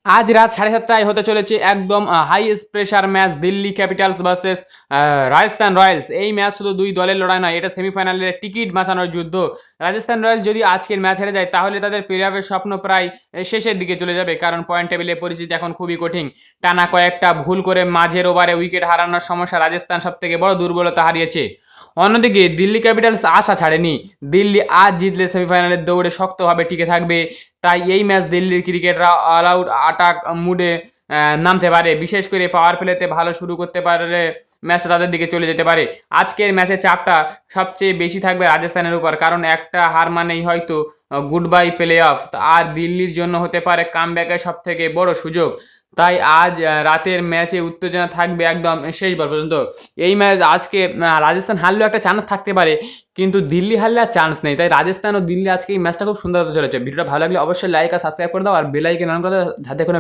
আজ রাত 7:30টায় হতে চলেছে একদম highest pressure match Delhi Capitals versus Rajasthan Royals. এই ম্যাচ শুধু দুই দলের লড়াই নয়, এটা সেমিফাইনালের টিকিট বাঁচানোর যুদ্ধ। রাজস্থান রয়্যালস যদি আজকের ম্যাচ হেরে যায় তাহলে তাদের প্লে অফের স্বপ্ন প্রায় শেষের দিকে চলে যাবে, কারণ পয়েন্ট টেবিলের পরিস্থিতি এখন খুবই কঠিন। টানা কয়েকটা ভুল করে মাঝের ওভারে উইকেট হারানোর সমস্যা রাজস্থান সবথেকে বড় দুর্বলতা হারিয়েছে। অন্যদিকে দিল্লি ক্যাপিটালস আশা ছাড়েনি। দিল্লি আজ জিতলে সেমিফাইনালের দৌড়ে শক্তভাবে টিকে থাকবে। তাই এই ম্যাচ দিল্লির ক্রিকেটাররা অল আউট অ্যাটাক মুডে নামতে পারে, বিশেষ করে পাওয়ার প্লেতে ভালো শুরু করতে পারলে ম্যাচটা তাদের দিকে চলে যেতে পারে। আজকের ম্যাচের চাপটা সবচেয়ে বেশি থাকবে রাজস্থানের উপর, কারণ একটা হার মানেই হয়তো গুড বাই প্লে অফ, আর দিল্লির জন্য হতে পারে কামব্যাকের সব থেকে বড় সুযোগ। তাই আজ রাতের ম্যাচে উত্তেজনা থাকবে একদম শেষ বল পর্যন্ত। এই ম্যাচ আজকে রাজস্থান হারলেও একটা চান্স থাকতে পারে, কিন্তু দিল্লি হারলে আর চান্স নেই। তাই রাজস্থান ও দিল্লি আজকে এই ম্যাচটা খুব সুন্দর হতে চলেছে। ভিডিওটা ভালো লাগলে অবশ্যই লাইক আর সাবস্ক্রাইব করে দাও, আর বেল আইকন অন করে দাও যাতে কোনো